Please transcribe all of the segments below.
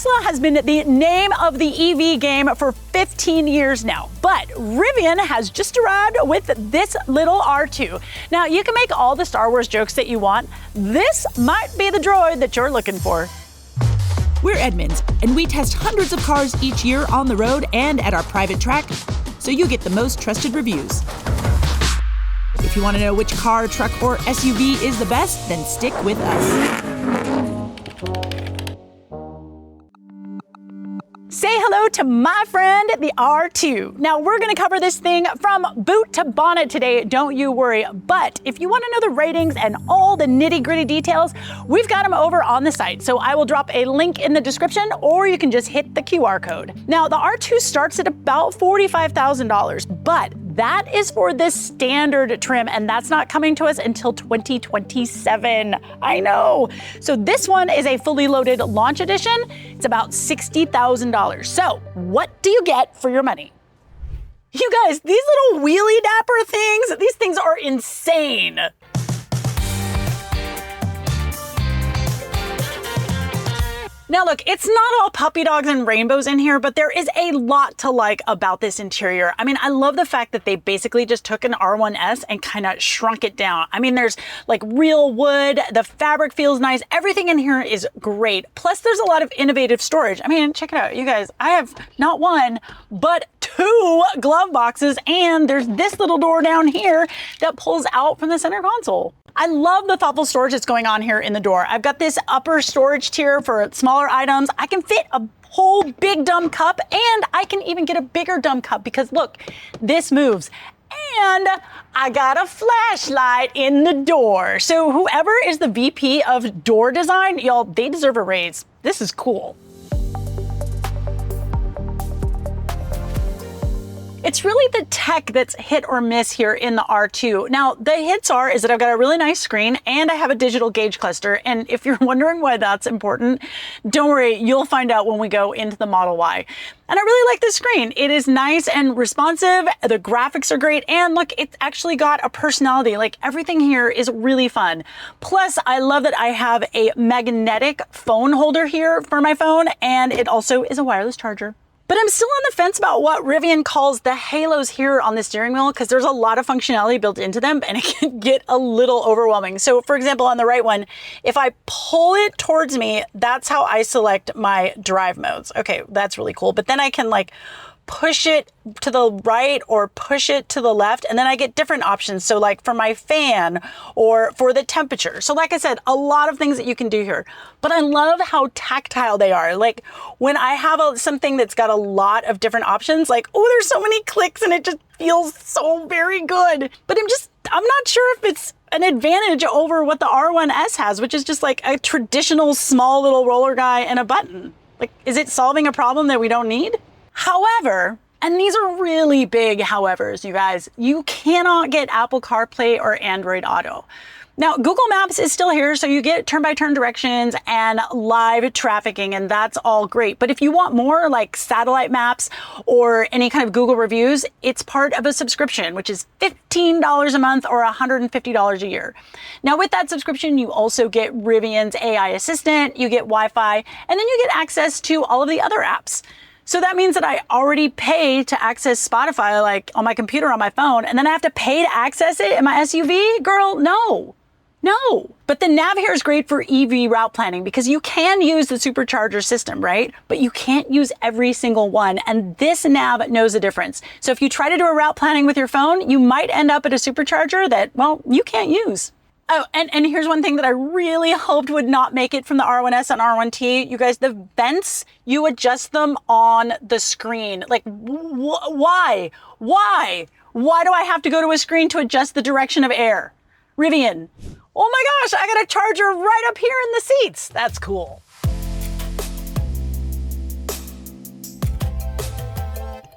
Tesla has been the name of the EV game for 15 years now, but Rivian has just arrived with this little R2. Now, you can make all the Star Wars jokes that you want. This might be the droid that you're looking for. We're Edmunds, and we test hundreds of cars each year on the road and at our private track, so you get the most trusted reviews. If you want to know which car, truck, or SUV is the best, then stick with us. Say hello to my friend, the R2. Now, we're going to cover this thing from boot to bonnet today, don't you worry. But if you want to know the ratings and all the nitty-gritty details, we've got them over on the site. So I will drop a link in the description, or you can just hit the QR code. Now, the R2 starts at about $45,000, but that is for the standard trim, and that's not coming to us until 2027. I know. So this one is a fully loaded launch edition. It's about $60,000. So what do you get for your money? You guys, these little wheelie dapper things, these things are insane. Now look, it's not all puppy dogs and rainbows in here, but there is a lot to like about this interior. I mean, I love the fact that they basically just took an R1S and kind of shrunk it down. I mean, there's like real wood, the fabric feels nice, everything in here is great. Plus there's a lot of innovative storage. I mean, check it out, you guys, I have not one, but two glove boxes, and there's this little door down here that pulls out from the center console. I love the thoughtful storage that's going on here in the door. I've got this upper storage tier for smaller items. I can fit a whole big dumb cup, and I can even get a bigger dumb cup because look, this moves. And I got a flashlight in the door. So whoever is the VP of door design, y'all, they deserve a raise. This is cool. It's really the tech that's hit or miss here in the R2. Now, the hits is that I've got a really nice screen and I have a digital gauge cluster. And if you're wondering why that's important, don't worry, you'll find out when we go into the Model Y. And I really like this screen. It is nice and responsive. The graphics are great. And look, it's actually got a personality. Like everything here is really fun. Plus, I love that I have a magnetic phone holder here for my phone. And it also is a wireless charger. But I'm still on the fence about what Rivian calls the halos here on the steering wheel, because there's a lot of functionality built into them and it can get a little overwhelming. So for example, on the right one, if I pull it towards me, that's how I select my drive modes. Okay, that's really cool. But then I can like push it to the right or push it to the left, and then I get different options. So like for my fan or for the temperature. So like I said, a lot of things that you can do here, but I love how tactile they are. Like when I have something that's got a lot of different options, like, oh, there's so many clicks and it just feels so very good. But I'm not sure if it's an advantage over what the R1S has, which is just like a traditional small little roller guy and a button. Like, is it solving a problem that we don't need? However, and these are really big howevers, you guys, you cannot get Apple CarPlay or Android Auto. Now, Google Maps is still here, so you get turn-by-turn directions and live trafficking, and that's all great. But if you want more like satellite maps or any kind of Google reviews, it's part of a subscription, which is $15 a month or $150 a year. Now, with that subscription, you also get Rivian's AI assistant, you get Wi-Fi, and then you get access to all of the other apps. So that means that I already pay to access Spotify, like on my computer, on my phone, and then I have to pay to access it in my SUV? Girl, no. But the nav here is great for EV route planning because you can use the supercharger system, right? But you can't use every single one. And this nav knows the difference. So if you try to do a route planning with your phone, you might end up at a supercharger that, well, you can't use. Oh, and here's one thing that I really hoped would not make it from the R1S and R1T. You guys, the vents, you adjust them on the screen. Like, why? Why do I have to go to a screen to adjust the direction of air? Rivian. Oh my gosh, I got a charger right up here in the seats. That's cool.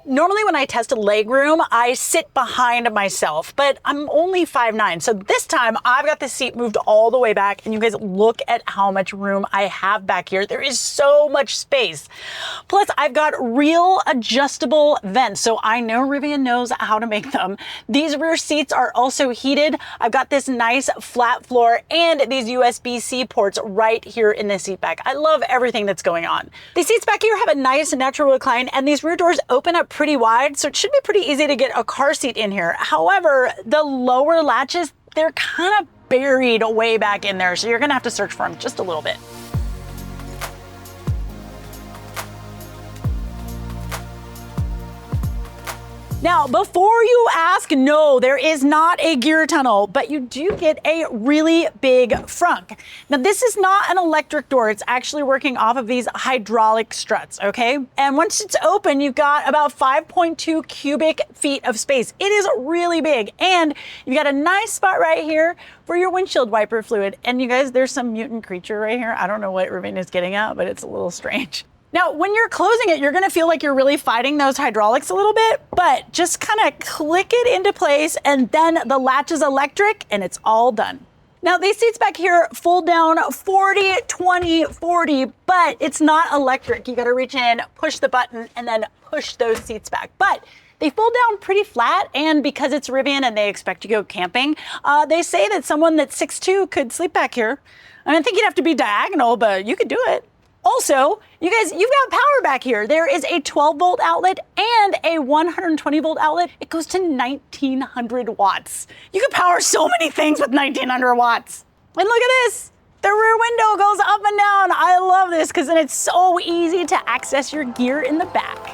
Normally when I test legroom, I sit behind myself, but I'm only 5'9". So this time I've got the seat moved all the way back, and you guys look at how much room I have back here. There is so much space. Plus I've got real adjustable vents. So I know Rivian knows how to make them. These rear seats are also heated. I've got this nice flat floor and these USB-C ports right here in the seat back. I love everything that's going on. The seats back here have a nice natural recline, and these rear doors open up pretty wide, so it should be pretty easy to get a car seat in here. However, the lower latches, they're kind of buried way back in there, so you're gonna have to search for them just a little bit. Now, before you ask, no, there is not a gear tunnel, but you do get a really big frunk. Now, this is not an electric door. It's actually working off of these hydraulic struts, okay? And once it's open, you've got about 5.2 cubic feet of space. It is really big. And you've got a nice spot right here for your windshield wiper fluid. And you guys, there's some mutant creature right here. I don't know what Rivian is getting at, but it's a little strange. Now, when you're closing it, you're gonna feel like you're really fighting those hydraulics a little bit, but just kind of click it into place, and then the latch is electric and it's all done. Now, these seats back here fold down 40, 20, 40, but it's not electric. You gotta reach in, push the button, and then push those seats back. But they fold down pretty flat, and because it's Rivian and they expect you to go camping, they say that someone that's 6'2" could sleep back here. I think you'd have to be diagonal, but you could do it. Also, you guys, you've got power back here. There is a 12-volt outlet and a 120-volt outlet. It goes to 1900 watts. You can power so many things with 1900 watts. And look at this. The rear window goes up and down. I love this because then it's so easy to access your gear in the back.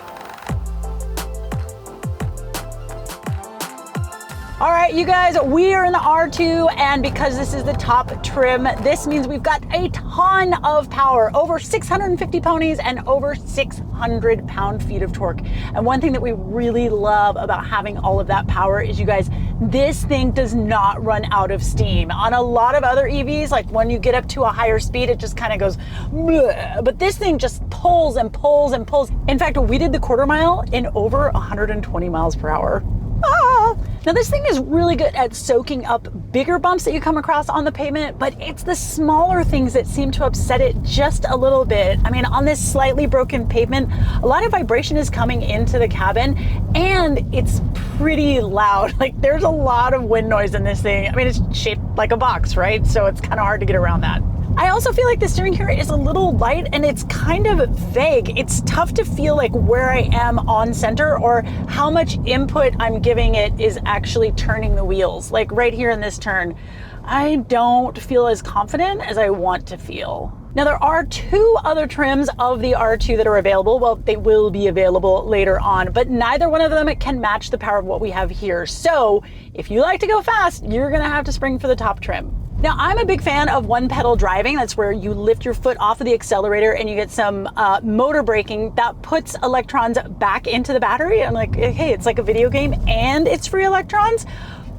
All right, you guys, we are in the R2, and because this is the top trim, this means we've got a ton of power, over 650 ponies and over 600 pound-feet of torque. And one thing that we really love about having all of that power is, you guys, this thing does not run out of steam. On a lot of other EVs, like when you get up to a higher speed, it just kind of goes, bleh. But this thing just pulls and pulls and pulls. In fact, we did the quarter mile in over 120 miles per hour. Ah! Now, this thing is really good at soaking up bigger bumps that you come across on the pavement, but it's the smaller things that seem to upset it just a little bit. I mean, on this slightly broken pavement, a lot of vibration is coming into the cabin, and it's pretty loud. Like, there's a lot of wind noise in this thing. I mean, it's shaped like a box, right? So it's kind of hard to get around that. I also feel like the steering here is a little light and it's kind of vague. It's tough to feel like where I am on center or how much input I'm giving it is actually turning the wheels. Like right here in this turn, I don't feel as confident as I want to feel. Now, there are two other trims of the R2 that are available. Well, they will be available later on, but neither one of them can match the power of what we have here. So if you like to go fast, you're gonna have to spring for the top trim. Now, I'm a big fan of one pedal driving. That's where you lift your foot off of the accelerator and you get some motor braking that puts electrons back into the battery. I'm like, hey, it's like a video game and it's free electrons.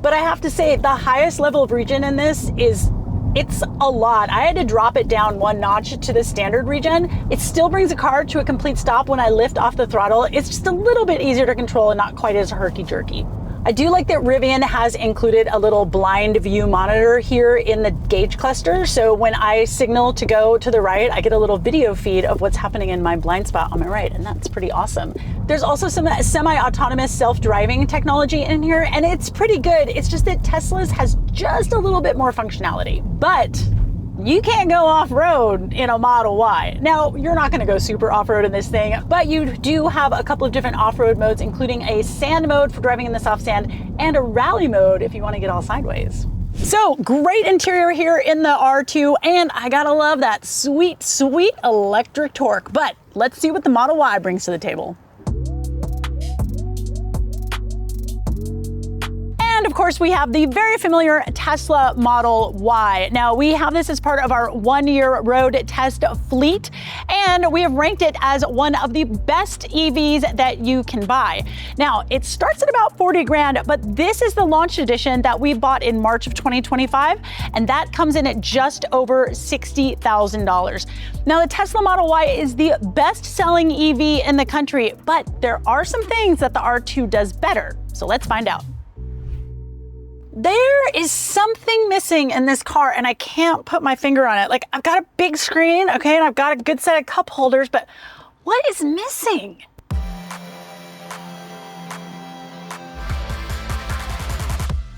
But I have to say, the highest level of regen in this it's a lot. I had to drop it down one notch to the standard regen. It still brings a car to a complete stop when I lift off the throttle. It's just a little bit easier to control and not quite as herky-jerky. I do like that Rivian has included a little blind view monitor here in the gauge cluster. So when I signal to go to the right, I get a little video feed of what's happening in my blind spot on my right, and that's pretty awesome. There's also some semi-autonomous self-driving technology in here, and it's pretty good. It's just that Tesla's has just a little bit more functionality, but you can't go off-road in a Model Y. Now, you're not gonna go super off-road in this thing, but you do have a couple of different off-road modes, including a sand mode for driving in the soft sand and a rally mode if you wanna get all sideways. So, great interior here in the R2, and I gotta love that sweet, sweet electric torque. But let's see what the Model Y brings to the table. And of course, we have the very familiar Tesla Model Y. Now, we have this as part of our 1-year road test fleet, and we have ranked it as one of the best EVs that you can buy. Now, it starts at about 40 grand, but this is the launch edition that we bought in March of 2025, and that comes in at just over $60,000. Now, the Tesla Model Y is the best-selling EV in the country, but there are some things that the R2 does better. So let's find out. There is something missing in this car, and I can't put my finger on it. Like, I've got a big screen, okay, and I've got a good set of cup holders, but what is missing?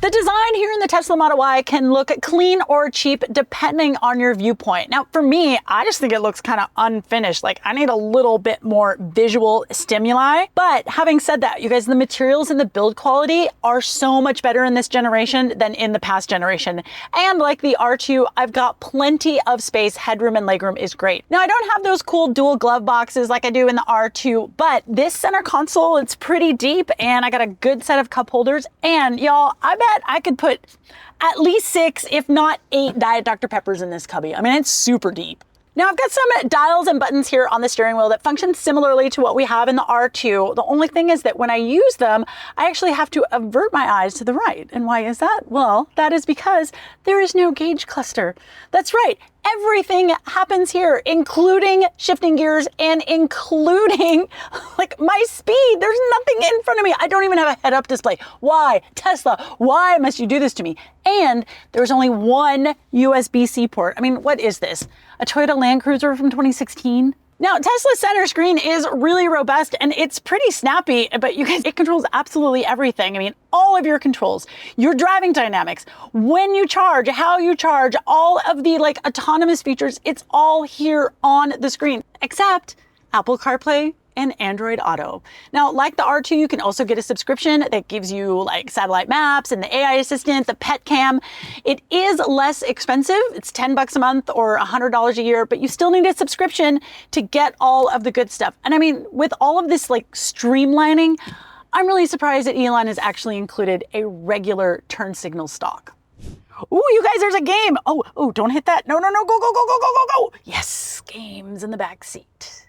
The design here in the Tesla Model Y can look clean or cheap depending on your viewpoint. Now, for me, I just think it looks kind of unfinished. Like, I need a little bit more visual stimuli. But having said that, you guys, the materials and the build quality are so much better in this generation than in the past generation. And like the R2, I've got plenty of space. Headroom and legroom is great. Now, I don't have those cool dual glove boxes like I do in the R2, but this center console, it's pretty deep, and I got a good set of cup holders. And y'all, I bet I could put at least 6, if not 8 Diet Dr. Peppers in this cubby. I mean, it's super deep. Now, I've got some dials and buttons here on the steering wheel that function similarly to what we have in the R2. The only thing is that when I use them, I actually have to avert my eyes to the right. And why is that? Well, that is because there is no gauge cluster. That's right. Everything happens here, including shifting gears and including like my speed. There's nothing in front of me. I don't even have a head-up display. Why? Tesla, why must you do this to me? And there's only one USB-C port. I mean, what is this? A Toyota Land Cruiser from 2016? Now, Tesla's center screen is really robust and it's pretty snappy, but you guys, it controls absolutely everything. I mean, all of your controls, your driving dynamics, when you charge, how you charge, all of the like autonomous features, it's all here on the screen, except Apple CarPlay and Android Auto. Now, like the R2, you can also get a subscription that gives you like satellite maps and the AI assistant, the pet cam. It is less expensive. It's $10 a month or $100 a year, but you still need a subscription to get all of the good stuff. And I mean, with all of this like streamlining, I'm really surprised that Elon has actually included a regular turn signal stalk. Ooh, you guys, there's a game. Oh, don't hit that. No, go. Yes, games in the back seat.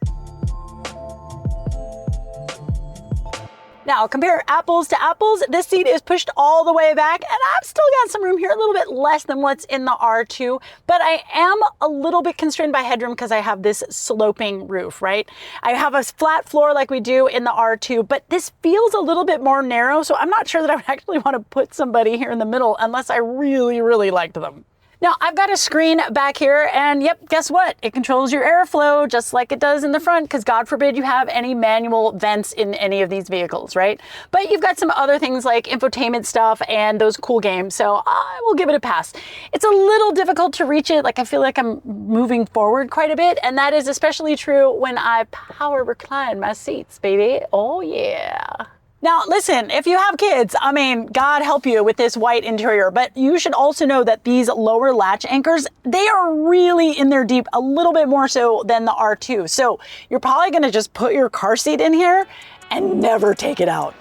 Now, compare apples to apples. This seat is pushed all the way back, and I've still got some room here, a little bit less than what's in the R2, but I am a little bit constrained by headroom because I have this sloping roof, right? I have a flat floor like we do in the R2, but this feels a little bit more narrow, so I'm not sure that I would actually want to put somebody here in the middle unless I really, really liked them. Now, I've got a screen back here, and yep, guess what? It controls your airflow just like it does in the front, because God forbid you have any manual vents in any of these vehicles, right? But you've got some other things like infotainment stuff and those cool games, so I will give it a pass. It's a little difficult to reach it, like I feel like I'm moving forward quite a bit, and that is especially true when I power recline my seats, baby. Oh yeah. Now, listen, if you have kids, I mean, God help you with this white interior, but you should also know that these lower latch anchors, they are really in there deep, a little bit more so than the R2. So you're probably gonna just put your car seat in here and never take it out.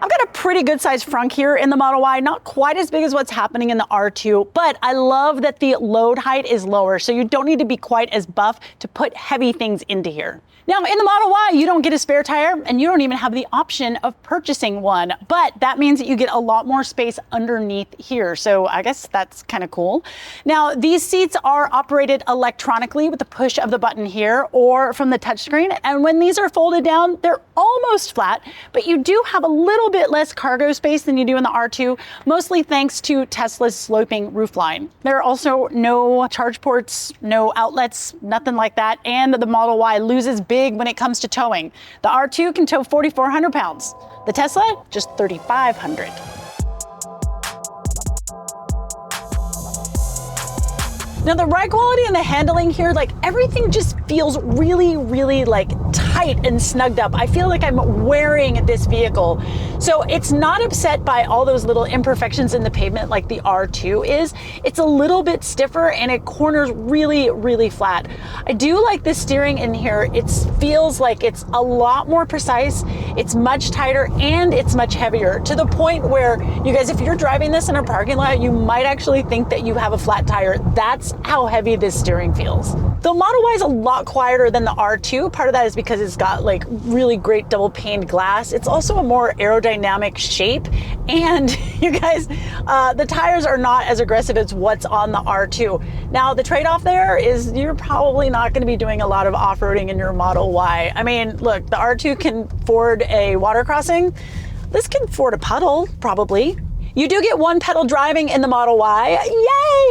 I've got a pretty good sized frunk here in the Model Y, not quite as big as what's happening in the R2, but I love that the load height is lower, so you don't need to be quite as buff to put heavy things into here. Now, in the Model Y, you don't get a spare tire, and you don't even have the option of purchasing one, but that means that you get a lot more space underneath here, so I guess that's kind of cool. Now, these seats are operated electronically with the push of the button here or from the touchscreen, and when these are folded down, they're almost flat, but you do have a little bit less cargo space than you do in the R2, mostly thanks to Tesla's sloping roofline. There are also no charge ports, no outlets, nothing like that, and the Model Y loses big when it comes to towing. The R2 can tow 4,400 pounds. The Tesla, just 3,500. Now the ride quality and the handling here, like everything just feels really, really like tight and snugged up. I feel like I'm wearing this vehicle So it's not upset by all those little imperfections in the pavement like the R2 is. It's a little bit stiffer and it corners really, really flat. I do like the steering in here. It feels like it's a lot more precise, it's much tighter, and it's much heavier, to the point where, you guys, if you're driving this in a parking lot, you might actually think that you have a flat tire. That's how heavy this steering feels. The Model Y is a lot quieter than the R2. Part of that is because it's got like really great double paned glass. It's also a more aerodynamic shape. And you guys, the tires are not as aggressive as what's on the R2. Now, the trade-off there is you're probably not going to be doing a lot of off-roading in your Model Y. I mean, look, the R2 can ford a water crossing. This can ford a puddle, probably. You do get one pedal driving in the Model Y,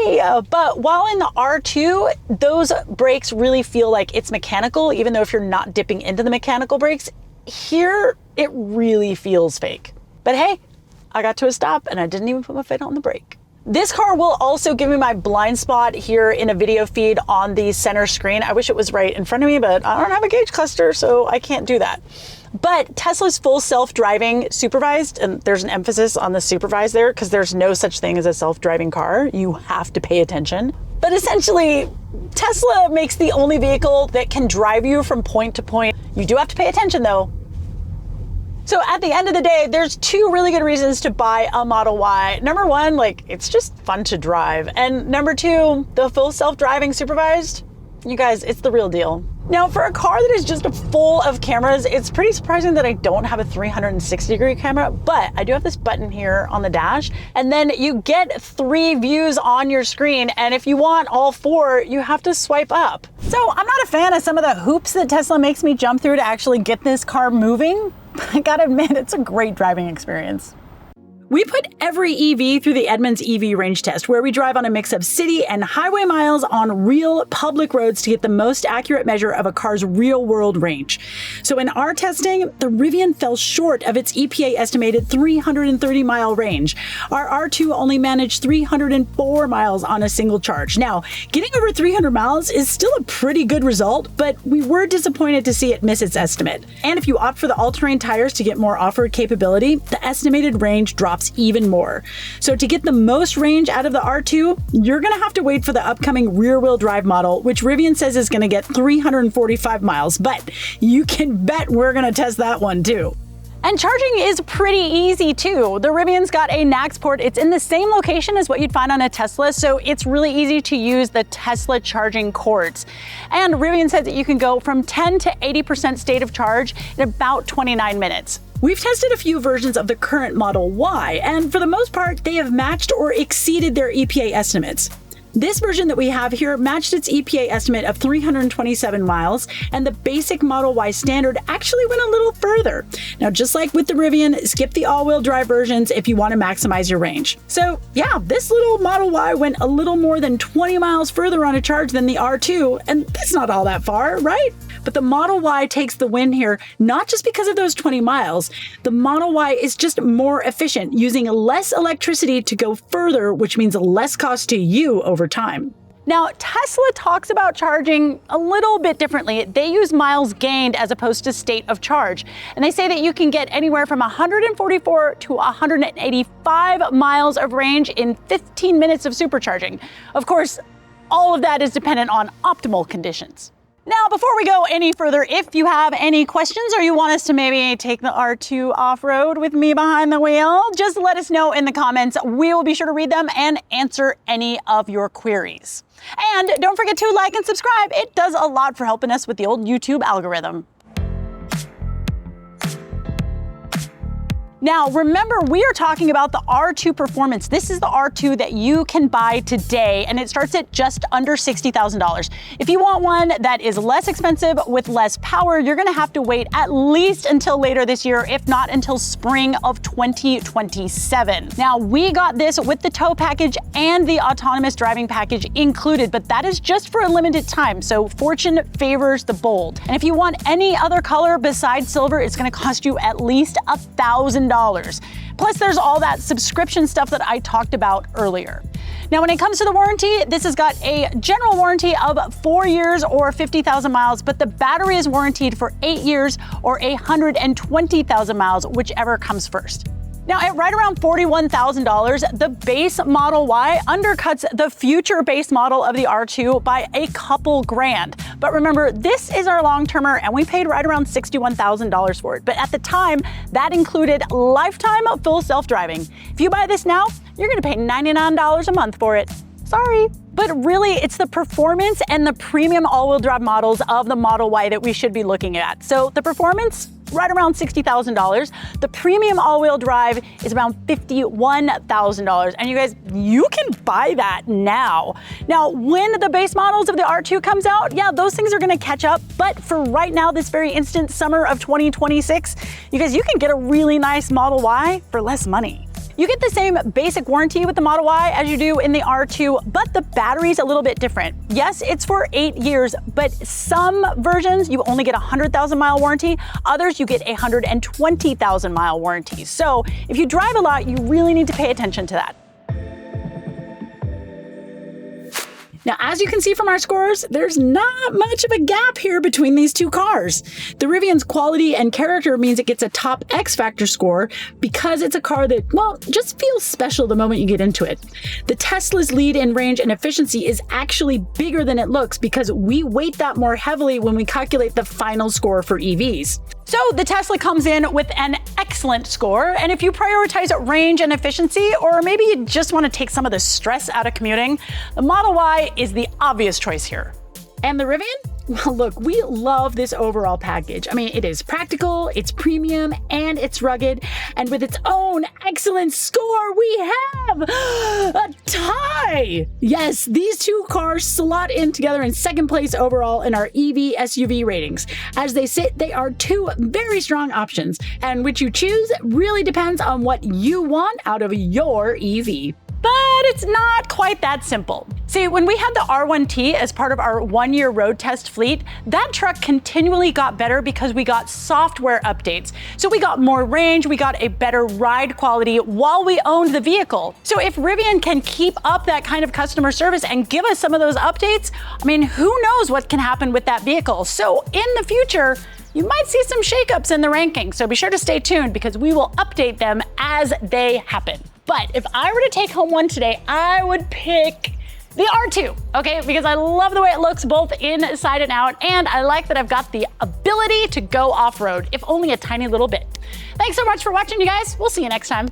yay! But while in the R2, those brakes really feel like it's mechanical, even though if you're not dipping into the mechanical brakes, here it really feels fake. But hey, I got to a stop and I didn't even put my foot on the brake. This car will also give me my blind spot here in a video feed on the center screen. I wish it was right in front of me, but I don't have a gauge cluster, so I can't do that. But Tesla's full self-driving supervised, and there's an emphasis on the supervised there because there's no such thing as a self-driving car. You have to pay attention. But essentially, Tesla makes the only vehicle that can drive you from point to point. You do have to pay attention though. So at the end of the day, there's two really good reasons to buy a Model Y. Number one, like, it's just fun to drive. And number two, the full self-driving supervised, you guys, it's the real deal. Now, for a car that is just full of cameras, it's pretty surprising that I don't have a 360-degree camera, but I do have this button here on the dash, and then you get 3 views on your screen, and if you want all 4, you have to swipe up. So I'm not a fan of some of the hoops that Tesla makes me jump through to actually get this car moving, but I gotta admit, it's a great driving experience. We put every EV through the Edmunds EV range test, where we drive on a mix of city and highway miles on real public roads to get the most accurate measure of a car's real-world range. So in our testing, the Rivian fell short of its EPA estimated 330-mile range. Our R2 only managed 304 miles on a single charge. Now, getting over 300 miles is still a pretty good result, but we were disappointed to see it miss its estimate. And if you opt for the all-terrain tires to get more off-road capability, the estimated range drops even more. So to get the most range out of the R2, you're gonna have to wait for the upcoming rear-wheel drive model, which Rivian says is gonna get 345 miles, but you can bet we're gonna test that one too. And charging is pretty easy too. The Rivian's got a NACS port. It's in the same location as what you'd find on a Tesla, so it's really easy to use the Tesla charging cords. And Rivian says that you can go from 10 to 80% state of charge in about 29 minutes. We've tested a few versions of the current Model Y, and for the most part, they have matched or exceeded their EPA estimates. This version that we have here matched its EPA estimate of 327 miles, and the basic Model Y standard actually went a little further. Now, just like with the Rivian, skip the all-wheel drive versions if you want to maximize your range. So yeah, this little Model Y went a little more than 20 miles further on a charge than the R2, and that's not all that far, right? But the Model Y takes the win here, not just because of those 20 miles. The Model Y is just more efficient, using less electricity to go further, which means less cost to you over time. Now, Tesla talks about charging a little bit differently. They use miles gained as opposed to state of charge. And they say that you can get anywhere from 144 to 185 miles of range in 15 minutes of supercharging. Of course, all of that is dependent on optimal conditions. Now, before we go any further, if you have any questions or you want us to maybe take the R2 off-road with me behind the wheel, just let us know in the comments. We will be sure to read them and answer any of your queries. And don't forget to like and subscribe. It does a lot for helping us with the old YouTube algorithm. Now, remember, we are talking about the R2 Performance. This is the R2 that you can buy today, and it starts at just under $60,000. If you want one that is less expensive with less power, you're gonna have to wait at least until later this year, if not until spring of 2027. Now, we got this with the tow package and the autonomous driving package included, but that is just for a limited time, so fortune favors the bold. And if you want any other color besides silver, it's gonna cost you at least $1,000. Plus, there's all that subscription stuff that I talked about earlier. Now, when it comes to the warranty, this has got a general warranty of 4 years or 50,000 miles, but the battery is warranted for 8 years or 120,000 miles, whichever comes first. Now, at right around $41,000, the base Model Y undercuts the future base model of the R2 by a couple grand. But remember, this is our long-termer, and we paid right around $61,000 for it. But at the time, that included lifetime full self-driving. If you buy this now, you're gonna pay $99 a month for it. Sorry. But really, it's the performance and the premium all-wheel drive models of the Model Y that we should be looking at. So the performance, right around $60,000. The premium all-wheel drive is around $51,000. And you guys, you can buy that now. Now, when the base models of the R2 comes out, yeah, those things are gonna catch up. But for right now, this very instant summer of 2026, you guys, you can get a really nice Model Y for less money. You get the same basic warranty with the Model Y as you do in the R2, but the battery's a little bit different. Yes, it's for 8 years, but some versions you only get a 100,000 mile warranty, others you get a 120,000 mile warranty. So if you drive a lot, you really need to pay attention to that. Now, as you can see from our scores, there's not much of a gap here between these two cars. The Rivian's quality and character means it gets a top X Factor score because it's a car that, well, just feels special the moment you get into it. The Tesla's lead in range and efficiency is actually bigger than it looks because we weight that more heavily when we calculate the final score for EVs. So the Tesla comes in with an excellent score, and if you prioritize range and efficiency, or maybe you just want to take some of the stress out of commuting, the Model Y is the obvious choice here. And the Rivian? Well, look, we love this overall package. I mean, it is practical, it's premium, and it's rugged. And with its own excellent score, we have a tie! Yes, these two cars slot in together in second place overall in our EV SUV ratings. As they sit, they are two very strong options, and which you choose really depends on what you want out of your EV. But it's not quite that simple. See, when we had the R1T as part of our 1-year road test fleet, that truck continually got better because we got software updates. So we got more range, we got a better ride quality while we owned the vehicle. So if Rivian can keep up that kind of customer service and give us some of those updates, I mean, who knows what can happen with that vehicle? So in the future, you might see some shakeups in the ranking. So be sure to stay tuned because we will update them as they happen. But if I were to take home one today, I would pick the R2, okay? Because I love the way it looks both inside and out, and I like that I've got the ability to go off-road, if only a tiny little bit. Thanks so much for watching, you guys. We'll see you next time.